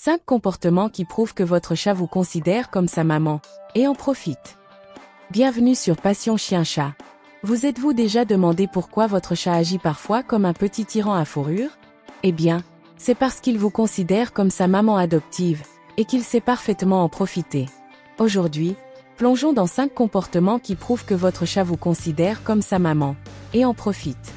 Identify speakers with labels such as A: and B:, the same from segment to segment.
A: 5 comportements qui prouvent que votre chat vous considère comme sa maman, et en profite. Bienvenue sur Passion Chien-Chat. Vous êtes-vous déjà demandé pourquoi votre chat agit parfois comme un petit tyran à fourrure? Eh bien, c'est parce qu'il vous considère comme sa maman adoptive, et qu'il sait parfaitement en profiter. Aujourd'hui, plongeons dans 5 comportements qui prouvent que votre chat vous considère comme sa maman, et en profite.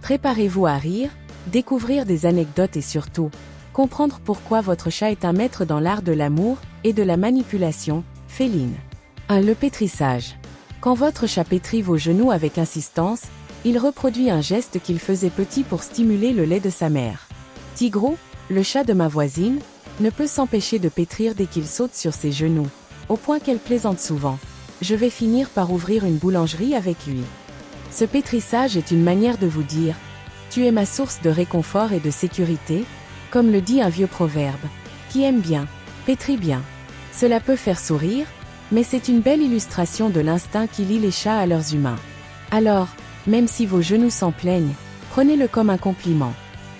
A: Préparez-vous à rire, découvrir des anecdotes et surtout, comprendre pourquoi votre chat est un maître dans l'art de l'amour et de la manipulation féline. 1. Le pétrissage. Quand votre chat pétrit vos genoux avec insistance, il reproduit un geste qu'il faisait petit pour stimuler le lait de sa mère. Tigro, le chat de ma voisine, ne peut s'empêcher de pétrir dès qu'il saute sur ses genoux, au point qu'elle plaisante souvent. Je vais finir par ouvrir une boulangerie avec lui. Ce pétrissage est une manière de vous dire « Tu es ma source de réconfort et de sécurité », comme le dit un vieux proverbe. Qui aime bien, pétrit bien. Cela peut faire sourire, mais c'est une belle illustration de l'instinct qui lie les chats à leurs humains. Alors, même si vos genoux s'en plaignent, prenez-le comme un compliment.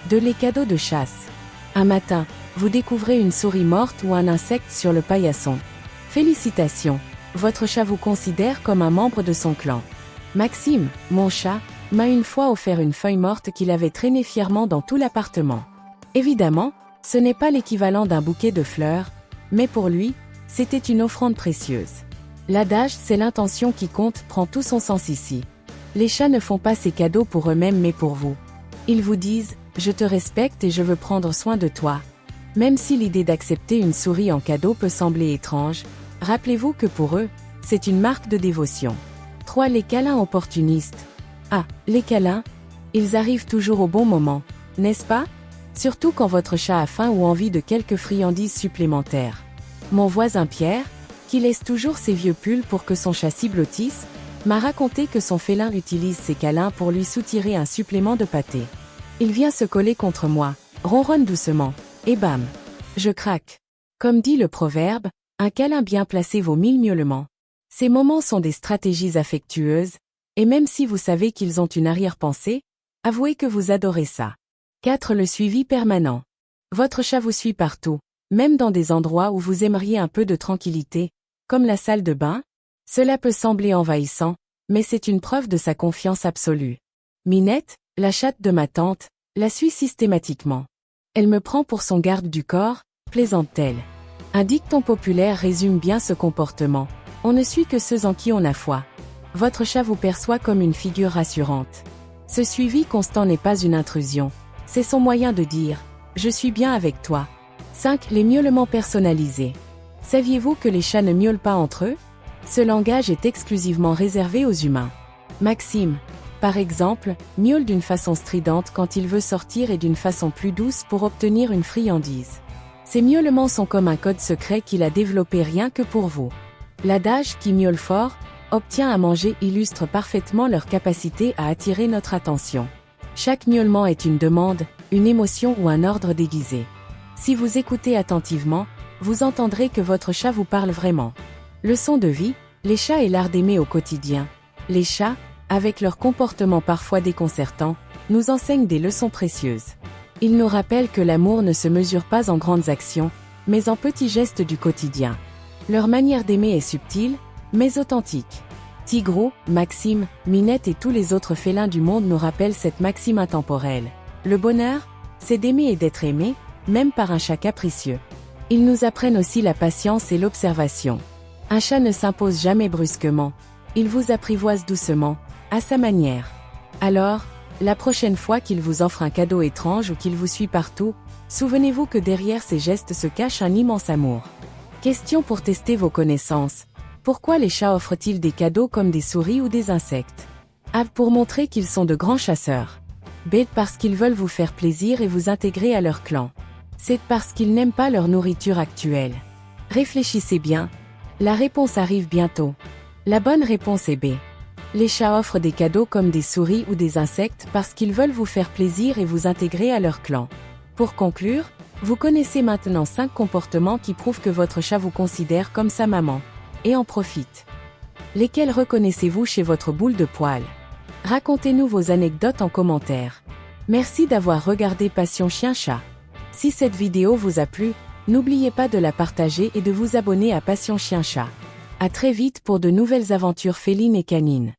A: 2. Les cadeaux de chasse. Un matin, vous découvrez une souris morte ou un insecte sur le paillasson. Félicitations, votre chat vous considère comme un membre de son clan. Maxime, mon chat, m'a une fois offert une feuille morte qu'il avait traînée fièrement dans tout l'appartement. Évidemment, ce n'est pas l'équivalent d'un bouquet de fleurs, mais pour lui, c'était une offrande précieuse. L'adage « c'est l'intention qui compte » prend tout son sens ici. Les chats ne font pas ces cadeaux pour eux-mêmes mais pour vous. Ils vous disent « je te respecte et je veux prendre soin de toi ». Même si l'idée d'accepter une souris en cadeau peut sembler étrange, rappelez-vous que pour eux, c'est une marque de dévotion. 3. Les câlins opportunistes. Ah, les câlins, ils arrivent toujours au bon moment, n'est-ce pas? Surtout quand votre chat a faim ou envie de quelques friandises supplémentaires. Mon voisin Pierre, qui laisse toujours ses vieux pulls pour que son chat s'y blottisse, m'a raconté que son félin utilise ses câlins pour lui soutirer un supplément de pâté. Il vient se coller contre moi, ronronne doucement, et bam! Je craque. Comme dit le proverbe, un câlin bien placé vaut 1000 miaulements. Ces moments sont des stratégies affectueuses, et même si vous savez qu'ils ont une arrière-pensée, avouez que vous adorez ça. 4. Le suivi permanent. Votre chat vous suit partout, même dans des endroits où vous aimeriez un peu de tranquillité, comme la salle de bain. Cela peut sembler envahissant, mais c'est une preuve de sa confiance absolue. Minette, la chatte de ma tante, la suit systématiquement. Elle me prend pour son garde du corps, plaisante-t-elle. Un dicton populaire résume bien ce comportement. On ne suit que ceux en qui on a foi. Votre chat vous perçoit comme une figure rassurante. Ce suivi constant n'est pas une intrusion. C'est son moyen de dire « je suis bien avec toi ». 5. Les miaulements personnalisés. Saviez-vous que les chats ne miaulent pas entre eux? Ce langage est exclusivement réservé aux humains. Maxime, par exemple, miaule d'une façon stridente quand il veut sortir et d'une façon plus douce pour obtenir une friandise. Ces miaulements sont comme un code secret qu'il a développé rien que pour vous. L'adage « qui miaule fort » obtient à manger illustre parfaitement leur capacité à attirer notre attention. Chaque miaulement est une demande, une émotion ou un ordre déguisé. Si vous écoutez attentivement, vous entendrez que votre chat vous parle vraiment. Leçon de vie, les chats et l'art d'aimer au quotidien. Les chats, avec leur comportement parfois déconcertant, nous enseignent des leçons précieuses. Ils nous rappellent que l'amour ne se mesure pas en grandes actions, mais en petits gestes du quotidien. Leur manière d'aimer est subtile, mais authentique. Tigro, Maxime, Minette et tous les autres félins du monde nous rappellent cette maxime intemporelle. Le bonheur, c'est d'aimer et d'être aimé, même par un chat capricieux. Ils nous apprennent aussi la patience et l'observation. Un chat ne s'impose jamais brusquement. Il vous apprivoise doucement, à sa manière. Alors, la prochaine fois qu'il vous offre un cadeau étrange ou qu'il vous suit partout, souvenez-vous que derrière ces gestes se cache un immense amour. Question pour tester vos connaissances. Pourquoi les chats offrent-ils des cadeaux comme des souris ou des insectes? A. Pour montrer qu'ils sont de grands chasseurs. B. Parce qu'ils veulent vous faire plaisir et vous intégrer à leur clan. C. Parce qu'ils n'aiment pas leur nourriture actuelle. Réfléchissez bien. La réponse arrive bientôt. La bonne réponse est B. Les chats offrent des cadeaux comme des souris ou des insectes parce qu'ils veulent vous faire plaisir et vous intégrer à leur clan. Pour conclure, vous connaissez maintenant 5 comportements qui prouvent que votre chat vous considère comme sa maman. Et en profite. Lesquels reconnaissez-vous chez votre boule de poil? Racontez-nous vos anecdotes en commentaire. Merci d'avoir regardé Passion Chien-Chat. Si cette vidéo vous a plu, N'oubliez pas de la partager et de vous abonner à Passion Chien Chat. À très vite pour de nouvelles aventures félines et canines.